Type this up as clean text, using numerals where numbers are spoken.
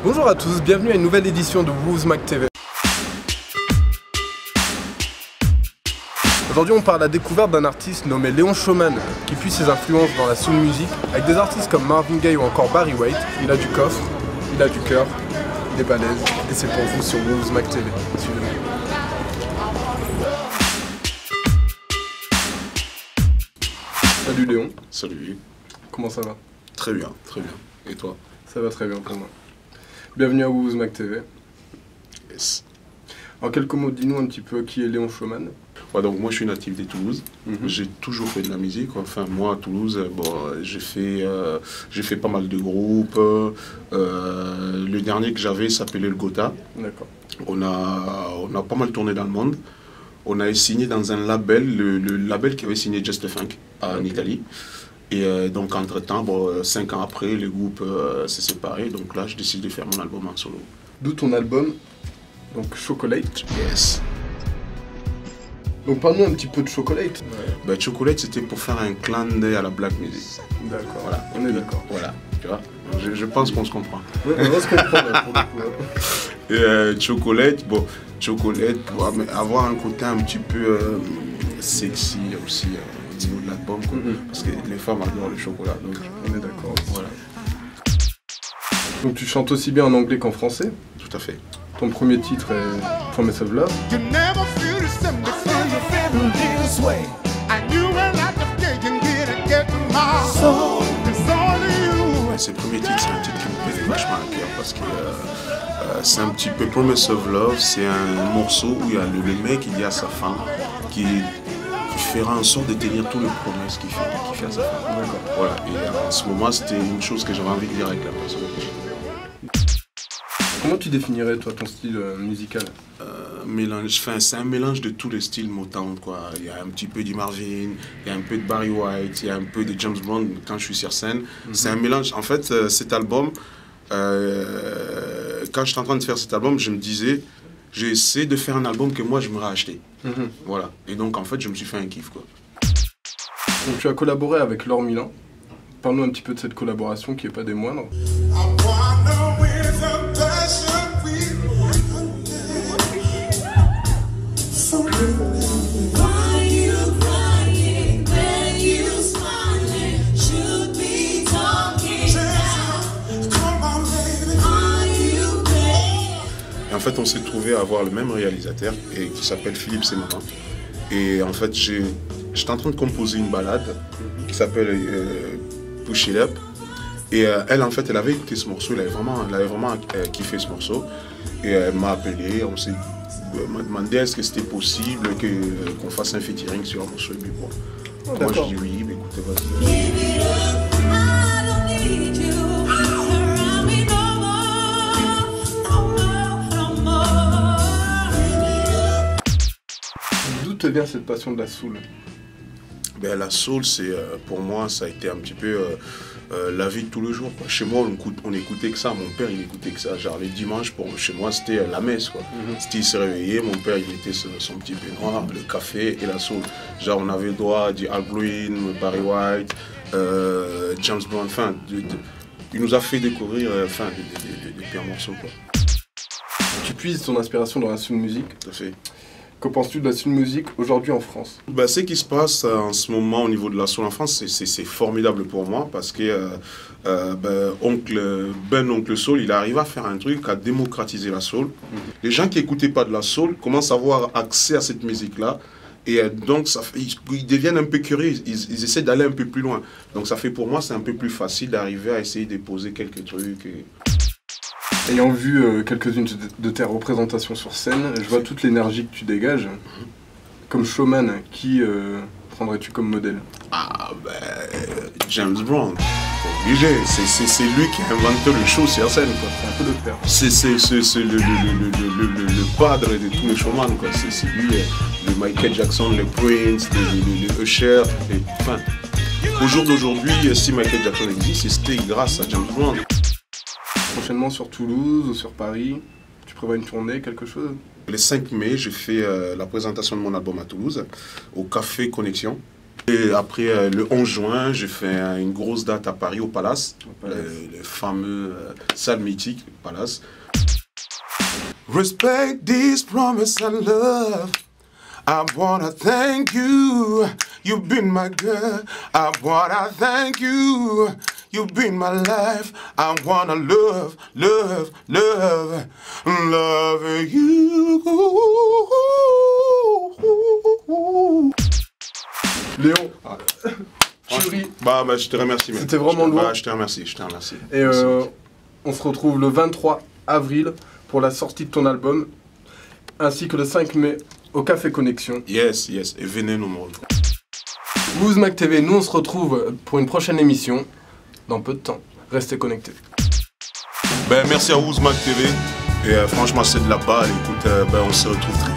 Bonjour à tous, bienvenue à une nouvelle édition de Woozmac TV. Aujourd'hui on part à la découverte d'un artiste nommé Léon Schumann qui puise ses influences dans la soul music avec des artistes comme Marvin Gaye ou encore Barry White. Il a du coffre, il a du cœur, il est balèze et c'est pour vous sur Woozmac TV. Suivez-moi. Salut Léon. Salut. Comment ça va? Très bien, très bien. Et toi? Ça va très bien pour moi. Bienvenue à Woozmac TV. Yes. En quelques mots, dis-nous un petit peu qui est Léon Schumann. Ouais, donc moi je suis natif de Toulouse. J'ai toujours fait de la musique. Enfin moi à Toulouse, bon, j'ai fait pas mal de groupes. Le dernier que j'avais s'appelait le Gotha. D'accord. On a pas mal tourné dans le monde. On a signé dans un label, le label qui avait signé Just Funk en Italie. Et donc entre-temps, bon, 5 ans après, le groupe s'est séparé. Donc là, je décide de faire mon album en solo. D'où ton album, donc Chocolate. Yes. Donc parle-nous un petit peu de Chocolate. Ben, Chocolate, c'était pour faire un clin d'œil à la black music. D'accord, Voilà. on est d'accord. Voilà, tu vois. Je pense qu'on se comprend. Ouais, on va se comprendre là, pour le coup. Et Chocolate, bon, Chocolate pour avoir un côté un petit peu sexy aussi au niveau de l'album, parce que les femmes adorent le chocolat. Donc On est d'accord. voilà. Donc tu chantes aussi bien en anglais qu'en français. Tout à fait. Ton premier titre est Promise of Love. You never feel the same before you feel this way. I knew when I just get my soul. It's only you. Ce premier titre, c'est un titre qui me plaît vachement à cœur parce que c'est un petit peu Promise of Love, c'est un morceau où il y a le mec, il dit à sa femme qui fera en sorte de tenir tous les promesses qu'il fait à sa femme. D'accord. Voilà, et en ce moment, c'était une chose que j'avais envie de dire avec la personne. Comment tu définirais toi ton style musical? C'est un mélange de tous les styles Motown, quoi. Il y a un petit peu du Marvin, il y a un peu de Barry White, il y a un peu de James Brown quand je suis sur scène. C'est un mélange. En fait, cet album, quand j'étais en train de faire cet album, je me disais, j'ai essayé de faire un album que moi je m'aurais acheté. Voilà. Et donc en fait, je me suis fait un kiff, quoi. Donc tu as collaboré avec Laure Milan. Parle-nous un petit peu de cette collaboration qui n'est pas des moindres. Et en fait, on s'est trouvé à avoir le même réalisateur et qui s'appelle Philippe Semorin. Et en fait, j'étais en train de composer une balade qui s'appelle Push It Up. Et elle, en fait, elle avait écouté ce morceau, elle avait vraiment kiffé ce morceau. Et elle m'a appelé, m'a demandé est-ce que c'était possible qu'on fasse un featuring sur un morceau. Et puis, bon. Moi, je dis oui, mais écoutez, vas-y. D'où te vient cette passion de la soul? Ben, la soul, c'est pour moi, ça a été un petit peu la vie de tous les jours, quoi. Chez moi, on écoutait que ça. Mon père, il écoutait que ça. Genre les dimanches, chez moi, c'était la messe, quoi. C'était, il se réveillait, mon père, il mettait son petit baignoire, le café et la soul. Genre, on avait le droit du Al Green, Barry White, James Brown. Enfin, il nous a fait découvrir des pires morceaux, quoi. Tu puises ton inspiration dans la soul music. Tout à fait. Que penses-tu de la soul music aujourd'hui en France? Bah, ce qui se passe en ce moment au niveau de la soul en France, c'est formidable pour moi parce que Oncle Soul, il arrive à faire un truc, à démocratiser la soul. Les gens qui n'écoutaient pas de la soul commencent à avoir accès à cette musique-là. Et donc, ils deviennent un peu curieux, ils essaient d'aller un peu plus loin. Donc ça fait pour moi, c'est un peu plus facile d'arriver à essayer de poser quelques trucs. Ayant vu quelques-unes de tes représentations sur scène, je vois toute l'énergie que tu dégages. Comme showman, qui prendrais-tu comme modèle? Ah ben, James Brown, obligé. C'est lui qui a inventé le show sur scène, quoi. C'est un peu le père. C'est le padre de tous les showman, quoi. C'est lui, le Michael Jackson, le Prince, le Usher. Enfin, au jour d'aujourd'hui, si Michael Jackson existe, c'était grâce à James Brown. Prochainement sur Toulouse ou sur Paris, tu prévois une tournée, quelque chose? Le 5 mai, je fais la présentation de mon album à Toulouse, au Café Connexion. Et après, le 11 juin, j'ai fait une grosse date à Paris, au Palace, le fameux salle mythique Palace. Respect this promise and love. I wanna thank you. You've been my girl. I wanna thank you. You've been my life. I wanna love, love, love, love you. Léon, chérie, Je te remercie. C'était vraiment lourd. Je te remercie, je te remercie. Et on se retrouve le 23 avril pour la sortie de ton album, ainsi que le 5 mai au Café Connexion. Yes, yes, et venez nous montrer. Woozmack TV, nous on se retrouve pour une prochaine émission dans peu de temps. Restez connectés. Merci à Woozmack TV. Et franchement, c'est de la balle. Écoute, on se retrouve très